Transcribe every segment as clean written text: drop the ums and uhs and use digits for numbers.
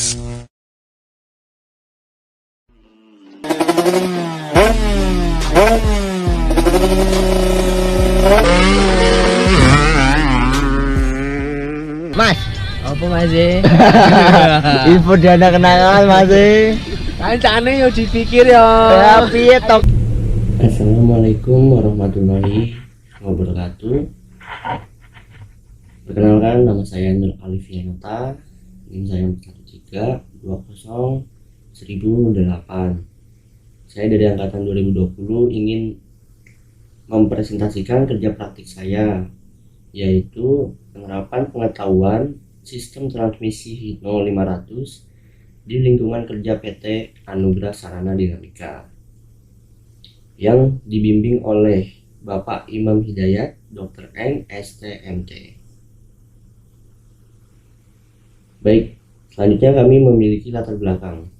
Mas, Apa Mas? E? info dana kenangan Mas. Kancane yo dipikir yo. Ya piye tok? Assalamualaikum warahmatullahi wabarakatuh. Perkenalkan, nama saya Nur Alifianata, NIM saya 413201008. Saya dari angkatan 2020 ingin mempresentasikan kerja praktik saya, yaitu penerapan pengetahuan sistem transmisi Hino 500 di lingkungan kerja PT Anugrah Sarana Dinamika yang dibimbing oleh Bapak Imam Hidayat, Dr. Eng, STMT. Baik, selanjutnya kami memiliki latar belakang.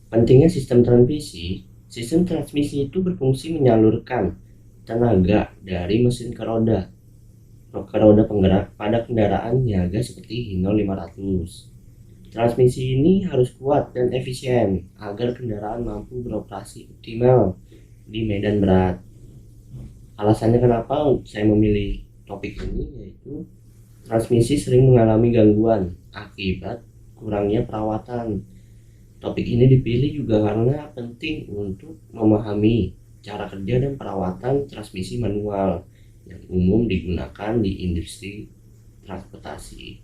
Pentingnya sistem transmisi. Sistem transmisi itu berfungsi menyalurkan tenaga dari mesin ke roda penggerak pada kendaraan niaga seperti Hino 500. Transmisi ini harus kuat dan efisien agar kendaraan mampu beroperasi optimal di medan berat. Alasannya kenapa saya memilih topik ini, yaitu transmisi sering mengalami gangguan akibat kurangnya perawatan. Topik ini dipilih juga karena penting untuk memahami cara kerja dan perawatan transmisi manual yang umum digunakan di industri transportasi.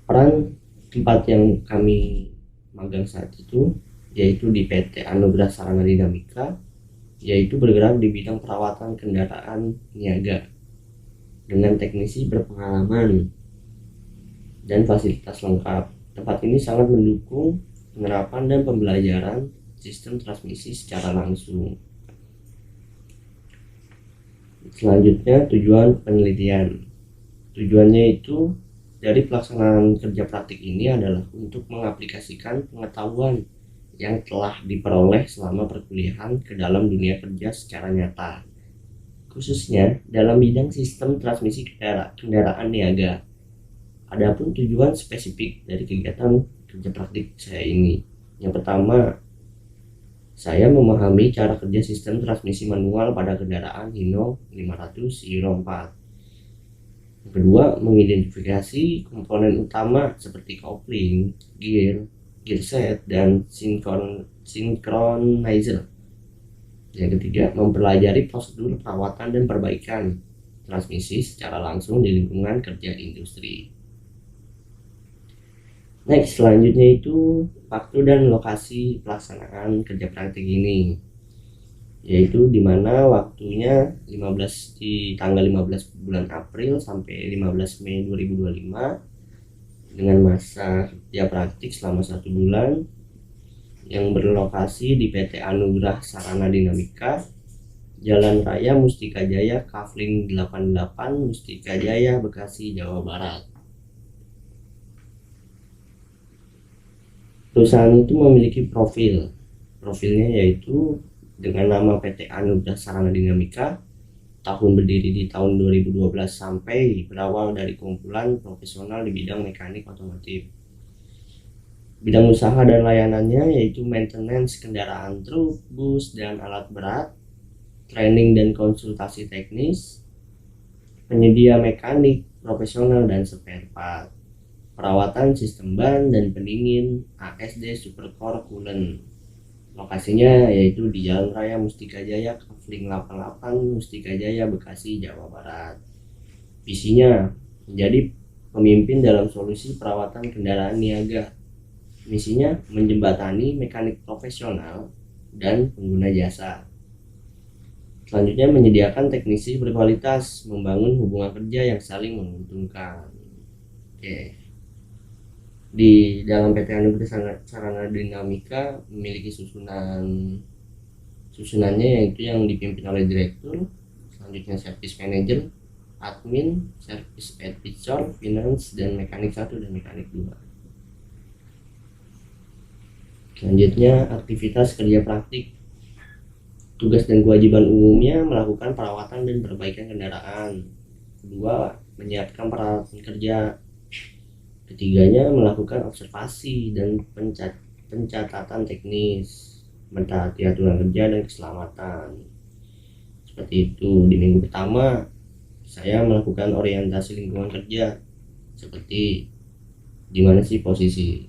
Peran tempat yang kami magang saat itu yaitu di PT Anugrah Sarana Dinamika, yaitu bergerak di bidang perawatan kendaraan niaga dengan teknisi berpengalaman dan fasilitas lengkap. Tempat ini sangat mendukung penerapan dan pembelajaran sistem transmisi secara langsung. Selanjutnya, tujuan penelitian. Tujuannya itu dari pelaksanaan kerja praktik ini adalah untuk mengaplikasikan pengetahuan yang telah diperoleh selama perkuliahan ke dalam dunia kerja secara nyata, khususnya dalam bidang sistem transmisi kendaraan niaga. Adapun tujuan spesifik dari kegiatan kerja praktik saya ini, yang pertama, saya memahami cara kerja sistem transmisi manual pada kendaraan Hino 500 Euro 4. Yang kedua, mengidentifikasi komponen utama seperti kopling, gear set, dan synchronizer. Yang ketiga, mempelajari prosedur perawatan dan perbaikan transmisi secara langsung di lingkungan kerja industri. Next, selanjutnya itu waktu dan lokasi pelaksanaan kerja praktik ini, yaitu di mana waktunya di tanggal 15 bulan April sampai 15 Mei 2025 dengan masa kerja praktik selama 1 bulan yang berlokasi di PT Anugrah Sarana Dinamika, Jalan Raya Mustika Jaya, Kafling 88, Mustika Jaya, Bekasi, Jawa Barat. Perusahaan itu memiliki profilnya yaitu dengan nama PT Anugrah Sarana Dinamika, tahun berdiri di tahun 2012 sampai berawal dari kumpulan profesional di bidang mekanik otomotif. Bidang usaha dan layanannya yaitu maintenance kendaraan truk, bus, dan alat berat, training dan konsultasi teknis, penyedia mekanik profesional dan spare part, perawatan sistem ban dan pendingin, ASD Supercore Coolant. Lokasinya yaitu di Jalan Raya Mustika Jaya, Kafling 88, Mustika Jaya, Bekasi, Jawa Barat. Visinya menjadi pemimpin dalam solusi perawatan kendaraan niaga. Misinya menjembatani mekanik profesional dan pengguna jasa. Selanjutnya, menyediakan teknisi berkualitas, membangun hubungan kerja yang saling menguntungkan. Oke. Di dalam PT Anugrah Sarana Dinamika memiliki susunannya yaitu yang dipimpin oleh direktur, selanjutnya service manager, admin, service advisor, finance, dan mekanik 1 dan mekanik 2. Selanjutnya, aktivitas kerja praktik. Tugas dan kewajiban umumnya melakukan perawatan dan perbaikan kendaraan. Kedua, menyiapkan peralatan kerja. Ketiganya melakukan observasi dan pencatatan teknis, mentaati aturan kerja dan keselamatan. Seperti itu. Di minggu pertama saya melakukan orientasi lingkungan kerja, seperti di mana sih posisi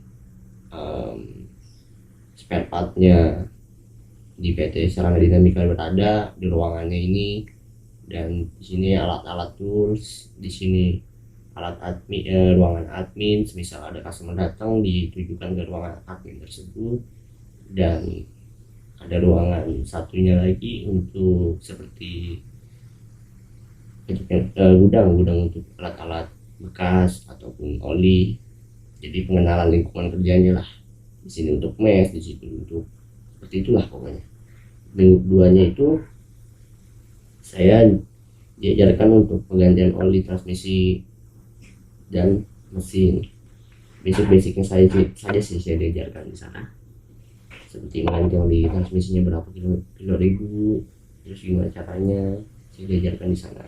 spare partnya di PT Sarana Dinamika berada di ruangannya ini, dan di sini alat-alat tools, di sini alat admin, ruangan admin, misal ada customer datang ditujukan ke ruangan admin tersebut, dan ada ruangan satunya lagi untuk seperti gudang untuk alat-alat bekas ataupun oli. Jadi pengenalan lingkungan kerjanya lah. Di sini untuk mes, di situ untuk seperti itulah pokoknya. Minggu keduanya itu saya diajarkan untuk penggantian oli transmisi dan mesin. Basic-basicnya saja sih saya diajarkan di sana. Seperti mengganti oli transmisinya berapa kilo ribu, terus gimana caranya, saya diajarkan di sana.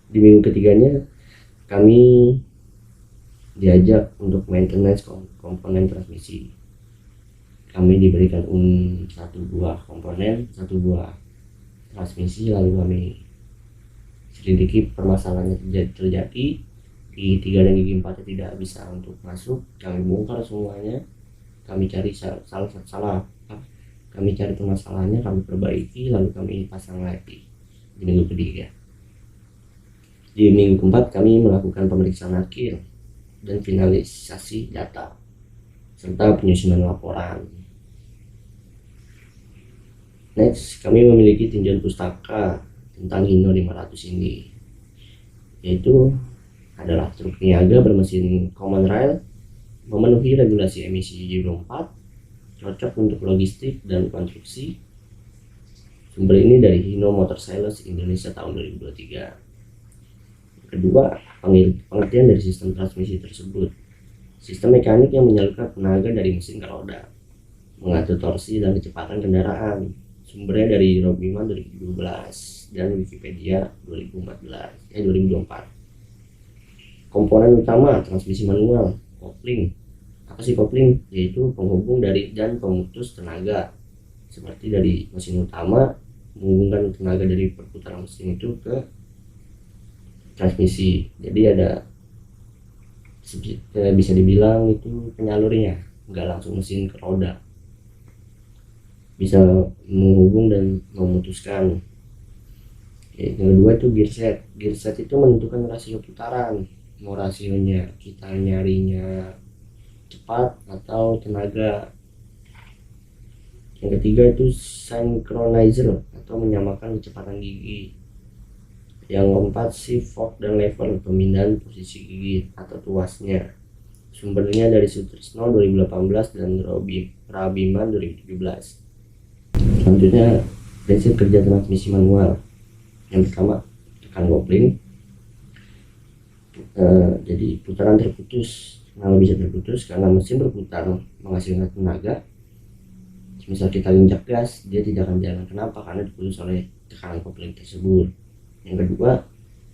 Di minggu ketiganya kami diajak untuk maintenance komponen transmisi. Kami diberikan satu buah komponen, satu buah transmisi, lalu kami selidiki permasalahannya terjadi di 3 dan gigi 4 tidak bisa untuk masuk. Kami bongkar semuanya, kami cari kami cari permasalahannya, kami perbaiki, lalu kami pasang lagi di minggu ketiga. Di minggu keempat kami melakukan pemeriksaan akhir dan finalisasi data serta penyusunan laporan. Next, kami memiliki tinjauan pustaka tentang Hino 500 ini, yaitu adalah truk niaga bermesin common rail, memenuhi regulasi emisi Euro 4, cocok untuk logistik dan konstruksi. Sumber ini dari Hino Motor Sales Indonesia tahun 2023. Kedua, pengertian dari sistem transmisi tersebut. Sistem mekanik yang menyalurkan tenaga dari mesin ke roda, mengatur torsi dan kecepatan kendaraan. Sumbernya dari Robiman 2017 dan Wikipedia 2024. Komponen utama transmisi manual, kopling. Apa sih kopling? Yaitu penghubung dari dan pemutus tenaga, seperti dari mesin utama menghubungkan tenaga dari perputaran mesin itu ke transmisi. Jadi ada bisa dibilang itu penyalurnya, nggak langsung mesin ke roda, bisa menghubung dan memutuskan. Yang kedua itu gearset. Gearset itu menentukan rasio putaran, mau rasionya kita nyarinya cepat atau tenaga. Yang ketiga itu synchronizer atau menyamakan kecepatan gigi. Yang keempat shift fork dan lever, pemindahan posisi gigi atau tuasnya. Sumbernya dari Sutrisno 2018 dan Rabiman 2017. Selanjutnya, prinsip kerja transmisi manual. Yang pertama, tekan kopling. Jadi putaran terputus. Kenapa bisa terputus? Karena mesin berputar menghasilkan tenaga. Misal kita injak gas, dia tidak akan jalan. Kenapa? Karena diputus oleh tekanan kopling tersebut. Yang kedua,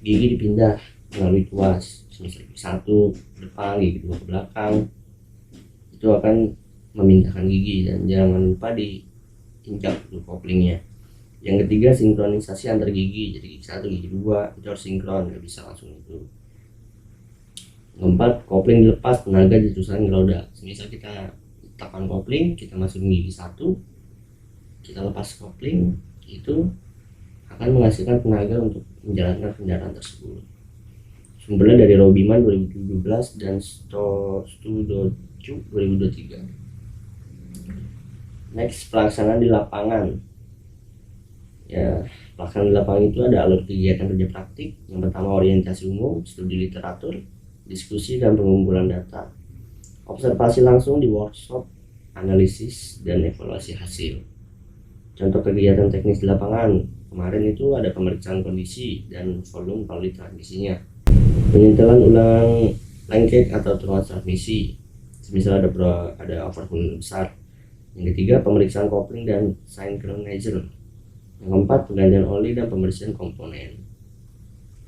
gigi dipindah melalui tuas. Misal gigi 1 depan, gigi 2 ke belakang. Itu akan memindahkan gigi, dan jangan lupa diinjak dulu koplingnya. Yang ketiga, sinkronisasi antar gigi. Jadi gigi 1, gigi 2 itu harus sinkron, nggak bisa langsung itu. Keempat, kopling dilepas, tenaga diteruskan ke roda. Misal kita tekan kopling, kita masukin gigi 1, kita lepas kopling, itu akan menghasilkan tenaga untuk menjalankan kendaraan tersebut. Sumbernya dari Robiman 2017 dan Studocu 2023. Next, pelaksanaan di lapangan. Ya, pelaksanaan di lapangan itu ada alur kegiatan kerja praktik. Yang pertama, orientasi umum, studi literatur, diskusi dan pengumpulan data. Observasi langsung di workshop, analisis dan evaluasi hasil. Contoh kegiatan teknis di lapangan kemarin itu ada pemeriksaan kondisi dan volume melalui transmisinya, penyetelan ulang lengket atau turunan transmisi, misal ada overhaul besar. Yang ketiga, pemeriksaan kopling dan synchronizer. Yang keempat, penggantian oli dan pembersihan komponen.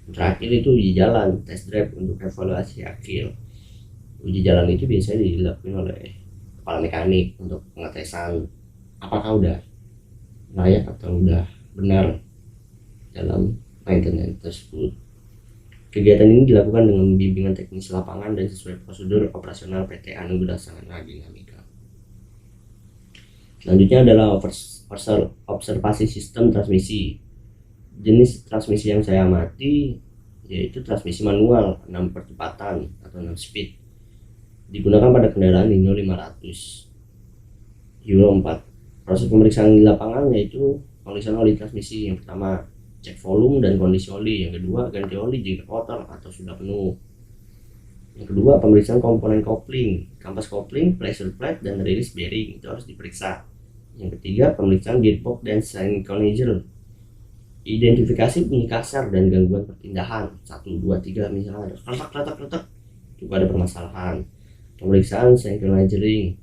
Terakhir itu uji jalan, test drive untuk evaluasi akhir. Uji jalan itu biasanya dilakukan oleh kepala mekanik untuk pengetesan apakah udah layak atau udah benar dalam maintenance tersebut. Kegiatan ini dilakukan dengan bimbingan teknis lapangan dan sesuai prosedur operasional PT Anugerah Sarana Dinamika. Selanjutnya adalah observasi sistem transmisi. Jenis transmisi yang saya amati yaitu transmisi manual 6 percepatan atau 6 speed. Digunakan pada kendaraan Hino 500 Euro 4. Proses pemeriksaan di lapangan yaitu pemeriksaan oli transmisi. Yang pertama, cek volume dan kondisi oli. Yang kedua, ganti oli jika kotor atau sudah penuh. Yang kedua, pemeriksaan komponen kopling, kampas kopling, pressure plate, dan release bearing itu harus diperiksa. Yang ketiga, pemeriksaan gearbox dan synchronizer. Identifikasi bunyi kasar dan gangguan perpindahan 1, 2, 3, misalnya ada kletak juga ada permasalahan. Pemeriksaan synchronizing.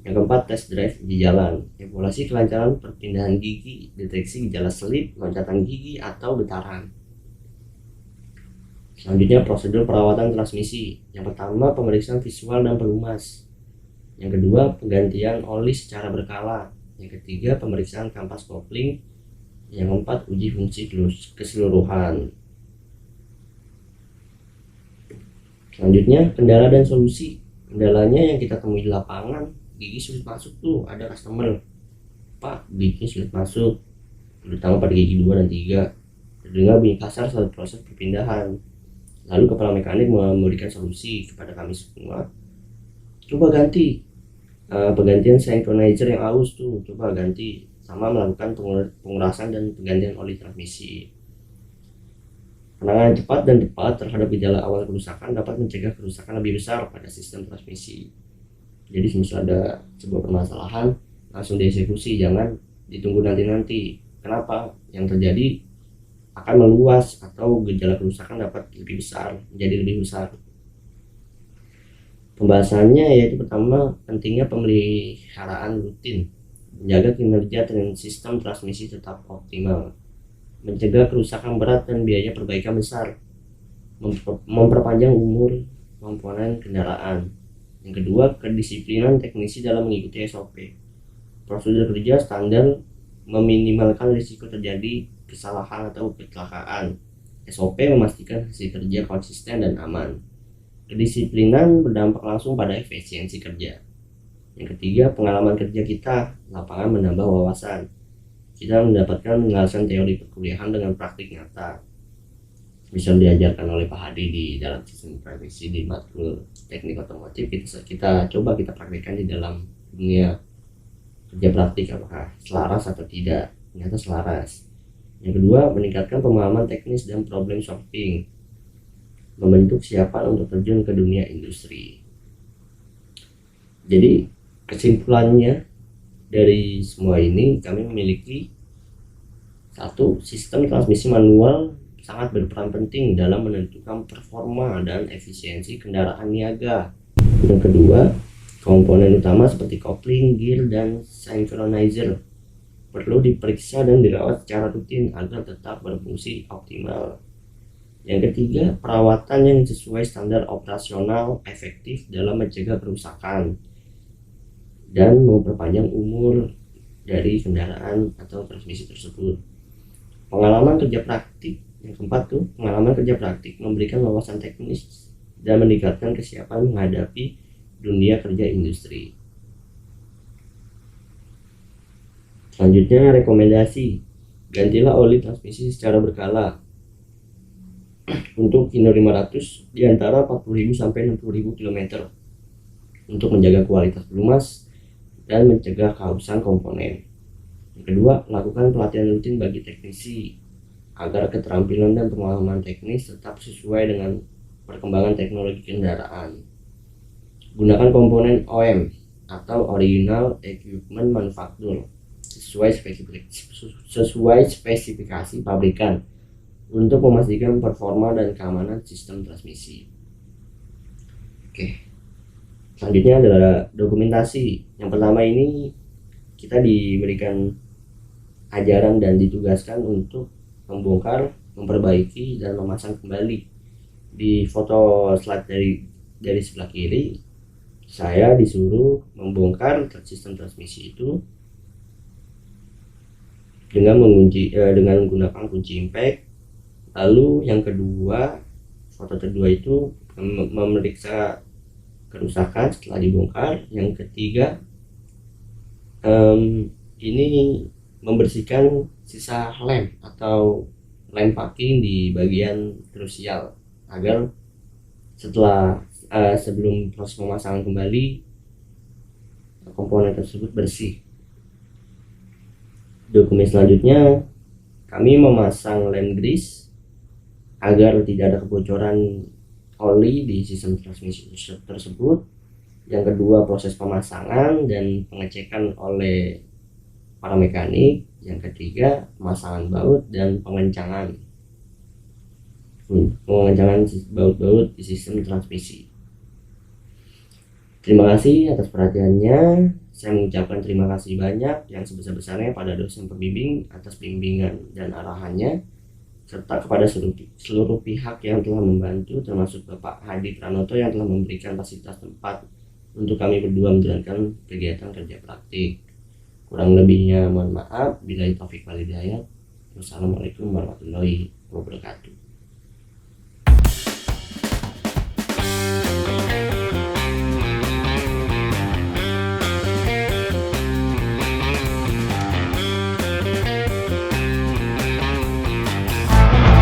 Yang keempat, test drive di jalan, evaluasi kelancaran perpindahan gigi, deteksi gejala selip, loncatan gigi atau getaran. Selanjutnya, prosedur perawatan transmisi. Yang pertama, pemeriksaan visual dan pelumas. Yang kedua, penggantian oli secara berkala. Yang ketiga, pemeriksaan kampas kopling. Yang keempat, uji fungsi keseluruhan. Selanjutnya, kendala dan solusi. Kendalanya yang kita temui di lapangan, gigi sulit masuk tuh, ada customer, Pak, gigi sulit masuk, terutama pada gigi 2 dan 3. Terdengar bunyi kasar saat proses perpindahan. Lalu kepala mekanik memberikan solusi kepada kami semua. Coba ganti penggantian synchronizer yang aus tuh, coba ganti, sama melakukan pengurasan dan penggantian oli transmisi. Penanganan cepat dan tepat terhadap gejala awal kerusakan dapat mencegah kerusakan lebih besar pada sistem transmisi. Jadi misal ada sebuah permasalahan, langsung dieksekusi, jangan ditunggu nanti-nanti. Kenapa? Yang terjadi akan meluas atau gejala kerusakan dapat lebih besar, menjadi lebih besar. Pembahasannya yaitu pertama, pentingnya pemeliharaan rutin, menjaga kinerja dan sistem transmisi tetap optimal, mencegah kerusakan berat dan biaya perbaikan besar, memperpanjang umur komponen kendaraan. Yang kedua, kedisiplinan teknisi dalam mengikuti SOP, prosedur kerja standar, meminimalkan risiko terjadi kesalahan atau kecelakaan. SOP memastikan hasil kerja konsisten dan aman. Kedisiplinan berdampak langsung pada efisiensi kerja. Yang ketiga, pengalaman kerja kita, lapangan menambah wawasan. Kita mendapatkan penjelasan teori perkuliahan dengan praktik nyata. Bisa diajarkan oleh Pak Hadi di dalam sistem transmisi di matkul teknik otomotif. Kita coba kita praktikkan di dalam dunia kerja praktik, apakah selaras atau tidak. Ternyata selaras. Yang kedua, meningkatkan pemahaman teknis dan problem solving, membentuk siapan untuk terjun ke dunia industri. Jadi kesimpulannya dari semua ini, kami memiliki satu, sistem transmisi manual sangat berperan penting dalam menentukan performa dan efisiensi kendaraan niaga. Yang kedua, komponen utama seperti kopling, gear, dan synchronizer perlu diperiksa dan dirawat secara rutin agar tetap berfungsi optimal. Yang ketiga, perawatan yang sesuai standar operasional efektif dalam mencegah kerusakan dan memperpanjang umur dari kendaraan atau transmisi tersebut. Pengalaman kerja praktik, yang keempat tuh, pengalaman kerja praktik memberikan wawasan teknis dan meningkatkan kesiapan menghadapi dunia kerja industri. Selanjutnya, rekomendasi, gantilah oli transmisi secara berkala. Untuk Hino 500 di antara 40.000 sampai 60.000 km untuk menjaga kualitas pelumas dan mencegah kehausan komponen. Yang kedua, lakukan pelatihan rutin bagi teknisi agar keterampilan dan pengalaman teknis tetap sesuai dengan perkembangan teknologi kendaraan. Gunakan komponen OEM atau Original Equipment Manufacturer sesuai spesifikasi pabrikan untuk memastikan performa dan keamanan sistem transmisi. Oke. Selanjutnya adalah dokumentasi. Yang pertama ini kita diberikan ajaran dan ditugaskan untuk membongkar, memperbaiki dan memasang kembali. Di foto slide dari sebelah kiri, saya disuruh membongkar sistem transmisi itu dengan menggunakan kunci impact. Lalu yang kedua, foto kedua itu memeriksa kerusakan setelah dibongkar. Yang ketiga, ini membersihkan sisa lem atau lem packing di bagian krusial agar setelah sebelum proses pemasangan kembali komponen tersebut bersih. Dokumen selanjutnya, kami memasang lem grease agar tidak ada kebocoran oli di sistem transmisi tersebut. Yang kedua, proses pemasangan dan pengecekan oleh para mekanik. Yang ketiga, pemasangan baut dan pengencangan baut-baut di sistem transmisi. Terima kasih atas perhatiannya. Saya mengucapkan terima kasih banyak yang sebesar-besarnya pada dosen pembimbing atas bimbingan dan arahannya, serta kepada seluruh pihak yang telah membantu, termasuk Bapak Hadi Pranoto yang telah memberikan fasilitas tempat untuk kami berdua menjalankan kegiatan kerja praktik. Kurang lebihnya mohon maaf. Billahi taufik wal hidayah. Wassalamualaikum warahmatullahi wabarakatuh.